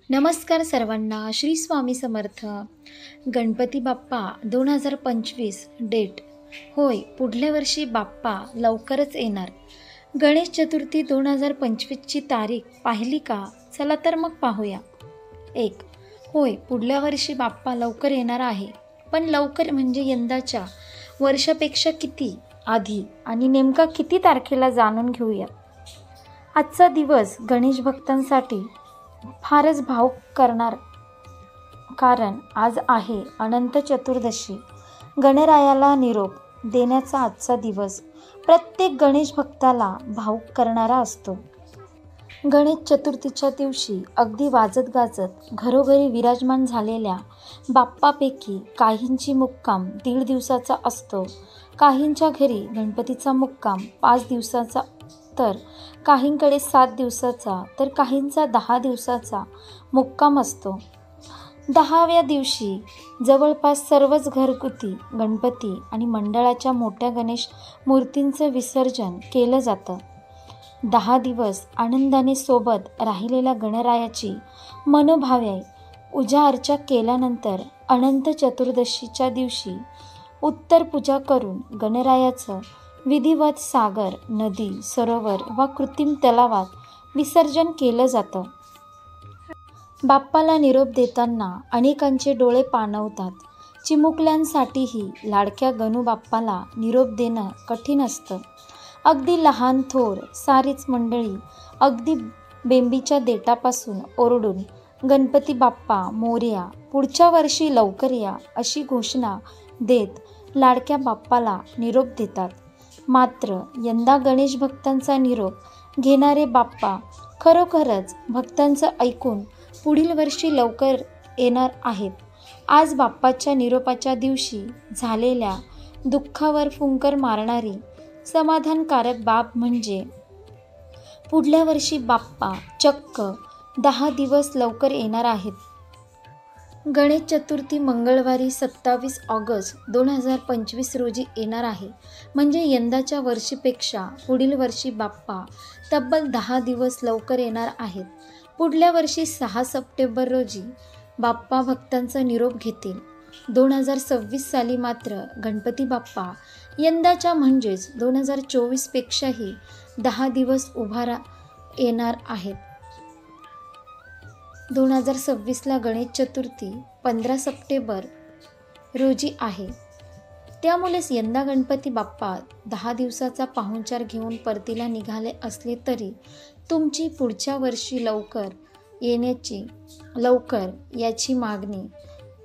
नमस्कार सर्वांना, श्री स्वामी समर्थ. गणपती बाप्पा 2025 डेट. होय, पुढल्या वर्षी बाप्पा लवकरच येणार. गणेश चतुर्थी 2025ची तारीख पाहिली का? चला तर मग पाहूया. 1. होय, पुढल्या वर्षी बाप्पा लवकर येणार आहे. पण लवकर म्हणजे यंदाच्या वर्षापेक्षा किती आधी आणि नेमका किती तारखेला जाणून घेऊया. आजचा दिवस गणेश भक्तांसाठी फारच भावुक करणार, कारण आज आहे अनंत चतुर्दशी. गणरायाला निरोप देण्याचा आजचा दिवस प्रत्येक गणेश भक्ताला भावुक करणारा असतो. गणेश चतुर्थीच्या दिवशी अगदी वाजत गाजत घरोघरी विराजमान झालेल्या बाप्पापैकी काहींची मुक्काम 1.5 दिवसाचा असतो, काहींच्या घरी गणपतीचा मुक्काम 5 दिवसाचा, तर काहींकडे 7 दिवसाचा, तर काहींचा 10 दिवसाचा मुक्काम असतो. 10व्या दिवशी जवळपास सर्वच घरगुती गणपती आणि मंडळाच्या मोठ्या गणेश मूर्तींचं विसर्जन केलं जातं. 10 दिवस आनंदाने सोबत राहिलेल्या गणरायाची मनोभावे पूजा अर्चा केल्यानंतर अनंत चतुर्दशीच्या दिवशी उत्तर पूजा करून गणरायाचं विधिवत सागर, नदी, सरोवर वा कृत्रिम तलावात विसर्जन केलं जातं. बाप्पाला निरोप देताना अनेकांचे डोळे पाणवतात. चिमुकल्यांसाठीही लाडक्या गणू बाप्पाला निरोप देणं कठीण असतं. अगदी लहान थोर सारीच मंडळी अगदी बेंबीच्या देठापासून ओरडून गणपती बाप्पा मोरया, पुढच्या वर्षी लवकर या अशी घोषणा देत लाडक्या बाप्पाला निरोप देतात. मात्र यंदा गणेश भक्तांचा निरोप घेणारे बाप्पा खरोखरच भक्तांचं ऐकून पुढील वर्षी लवकर येणार आहेत. आज बाप्पाच्या निरोपाच्या दिवशी झालेल्या दुःखावर फुंकर मारणारी समाधानकारक बाब म्हणजे पुढल्या वर्षी बाप्पा चक्क 10 दिवस लवकर येणार आहेत. गणेश चतुर्थी मंगळवारी 27 ऑगस्ट 2025 रोजी येणार आहे. म्हणजे यंदाच्या वर्षीपेक्षा पुढील वर्षी बाप्पा तब्बल 10 दिवस लवकर येणार आहेत. पुढल्या वर्षी 6 सप्टेंबर रोजी बाप्पा भक्तांचा निरोप घेतील. 2026 साली मात्र गणपती बाप्पा यंदाच्या म्हणजेच 2024 पेक्षाही 10 दिवस उभा येणार आहेत. 2026ला गणेश चतुर्थी 15 सप्टेंबर रोजी आहे. त्यामुळेच यंदा गणपती बाप्पा 10 दिवसाचा पाहुणचार घेऊन परतीला निघाले असले तरी तुमची पुढच्या वर्षी लवकर याची मागणी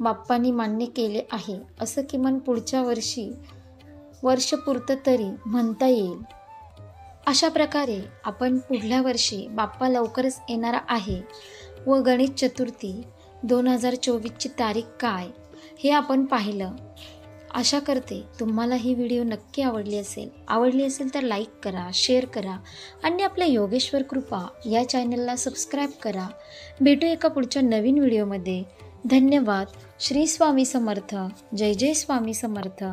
बाप्पांनी मान्य केली आहे, असं किमान पुढच्या वर्षपुरतं तरी म्हणता येईल. अशा प्रकारे आपण पुढल्या वर्षी बाप्पा लवकरच येणार आहे व गणेश चतुर्थी 2024ची तारीख काय हे आपण पाहिलं. आशा करते तुम्हाला ही व्हिडिओ नक्की आवडली असेल तर लाईक करा, शेअर करा आणि आपल्या योगेश्वर कृपा या चॅनलला सबस्क्राईब करा. भेटू एका पुढच्या नवीन व्हिडिओमध्ये. धन्यवाद. श्री स्वामी समर्थ. जय जय स्वामी समर्थ.